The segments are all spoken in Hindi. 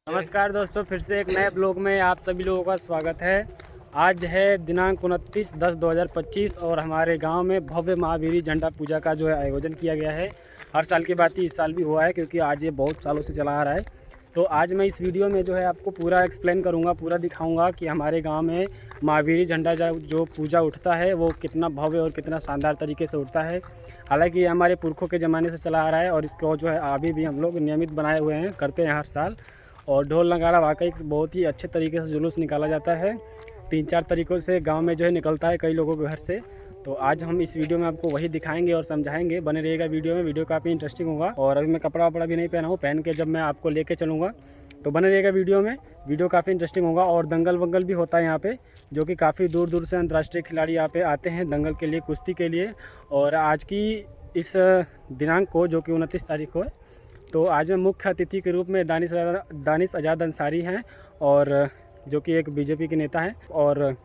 नमस्कार दोस्तों, फिर से एक नए ब्लॉग में आप सभी लोगों का स्वागत है। आज है दिनांक 29/10/2025 और हमारे गांव में भव्य महावीरी झंडा पूजा का जो है आयोजन किया गया है। हर साल की बात ही इस साल भी हुआ है, क्योंकि आज ये बहुत सालों से चला आ रहा है। तो आज मैं इस वीडियो में जो है आपको पूरा एक्सप्लेन करूंगा, पूरा दिखाऊंगा कि हमारे गांव में महावीरी झंडा जो पूजा उठता है वो कितना भव्य और कितना शानदार तरीके से उठता है। हालांकि ये हमारे पुरखों के ज़माने से चला आ रहा है और इसको जो है अभी भी हम लोग नियमित बनाए हुए हैं, करते हैं हर साल। और ढोल नगाड़ा वाकई बहुत ही अच्छे तरीके से जुलूस निकाला जाता है। 3-4 तरीक़ों से गांव में जो है निकलता है कई लोगों के घर से। तो आज हम इस वीडियो में आपको वही दिखाएंगे और समझाएंगे। बने रहिएगा वीडियो में, वीडियो काफ़ी इंटरेस्टिंग होगा। और अभी मैं कपड़ा वपड़ा भी नहीं पहना हूँ, पहन के जब मैं आपको लेके चलूँगा तो बने रहिएगा वीडियो में। वीडियो काफ़ी इंटरेस्टिंग होगा। और दंगल वंगल भी होता है यहाँ पे, जो कि काफ़ी दूर दूर से अंतर्राष्ट्रीय खिलाड़ी यहाँ पे आते हैं दंगल के लिए, कुश्ती के लिए। और आज की इस दिनांक को, जो कि 29 तारीख को है, तो आज मैं मुख्य अतिथि के रूप में दानिश आज़ाद अंसारी हैं, और जो कि एक बीजेपी के नेता हैं, और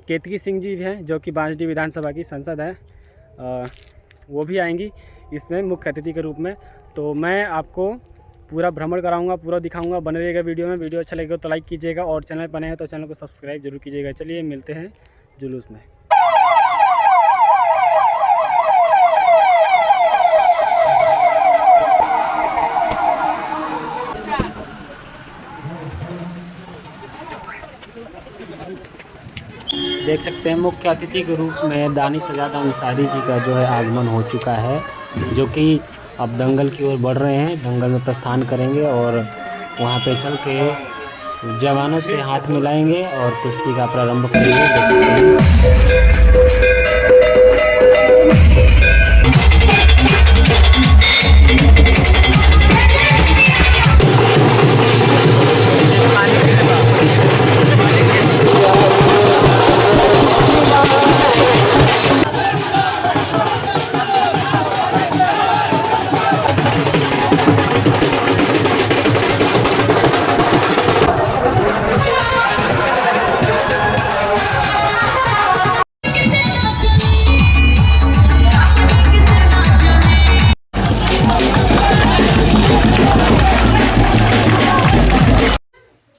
केतकी सिंह जी भी हैं, जो कि बांसडी विधानसभा की सांसद हैं। वो भी आएंगी इसमें मुख्य अतिथि के रूप में। तो मैं आपको पूरा भ्रमण कराऊंगा, पूरा दिखाऊंगा। बने रहिएगा वीडियो में। वीडियो अच्छा लगेगा तो लाइक कीजिएगा, और चैनल पर नए हैं तो चैनल को सब्सक्राइब जरूर कीजिएगा। चलिए मिलते हैं जुलूस में। देख सकते हैं मुख्य अतिथि के रूप में दानिश आज़ाद अंसारी जी का जो है आगमन हो चुका है, जो कि अब दंगल की ओर बढ़ रहे हैं। दंगल में प्रस्थान करेंगे और वहां पे चल के जवानों से हाथ मिलाएंगे और कुश्ती का प्रारंभ करेंगे। देख सकते हैं।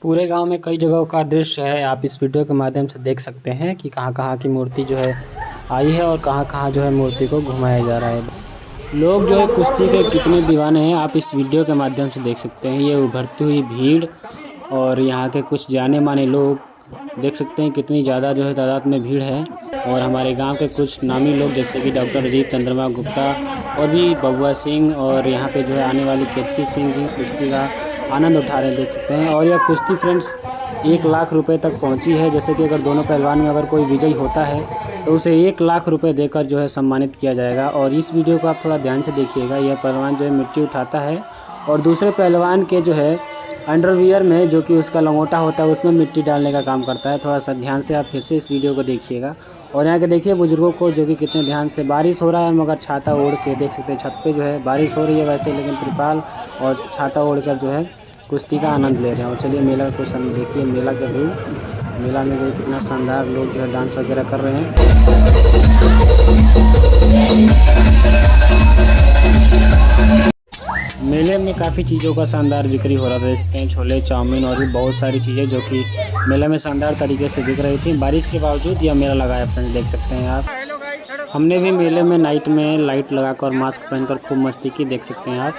पूरे गांव में कई जगहों का दृश्य है, आप इस वीडियो के माध्यम से देख सकते हैं कि कहां कहां की मूर्ति जो है आई है और कहां कहां जो है मूर्ति को घुमाया जा रहा है। लोग जो है कुश्ती के कितने दीवाने हैं आप इस वीडियो के माध्यम से देख सकते हैं। ये उभरती हुई भीड़ और यहाँ के कुछ जाने माने लोग देख सकते हैं कितनी ज़्यादा जो है तादाद में भीड़ है। और हमारे गांव के कुछ नामी लोग जैसे कि डॉक्टर रीत चंद्रमा गुप्ता और भी बबुआ सिंह, और यहाँ पे जो है आने वाली केतकी सिंह जी कुश्ती का आनंद उठा रहे हैं, देख सकते हैं। और यह कुश्ती फ्रेंड्स 1 लाख रुपए तक पहुंची है। जैसे कि अगर दोनों पहलवान में अगर कोई विजयी होता है तो उसे 1 लाख रुपए देकर जो है सम्मानित किया जाएगा। और इस वीडियो को आप थोड़ा ध्यान से देखिएगा। यह पहलवान जो है मिट्टी उठाता है और दूसरे पहलवान के जो है अंडरवियर में, जो कि उसका लंगोटा होता है, उसमें मिट्टी डालने का काम करता है। थोड़ा सा ध्यान से आप फिर से इस वीडियो को देखिएगा। और यहाँ के देखिए बुजुर्गों को, जो कि कितने ध्यान से, बारिश हो रहा है मगर छाता ओढ़ के, देख सकते हैं छत पे जो है बारिश हो रही है वैसे, लेकिन त्रिपाल और छाता ओढ़ कर जो है कुश्ती का आनंद ले रहे हैं। और चलिए मेला को देखिए, मेला के व्यू, मेला में जो कितना शानदार लोग जो है डांस वगैरह कर रहे हैं। मेले में काफ़ी चीज़ों का शानदार बिक्री हो रहा था, देख सकते हैं छोले चाउमीन और भी बहुत सारी चीज़ें जो कि मेले में शानदार तरीके से बिक रही थी। बारिश के बावजूद यह मेला लगा है फ्रेंड्स, देख सकते हैं आप। हमने भी मेले में नाइट में लाइट लगाकर मास्क पहनकर खूब मस्ती की, देख सकते हैं आप।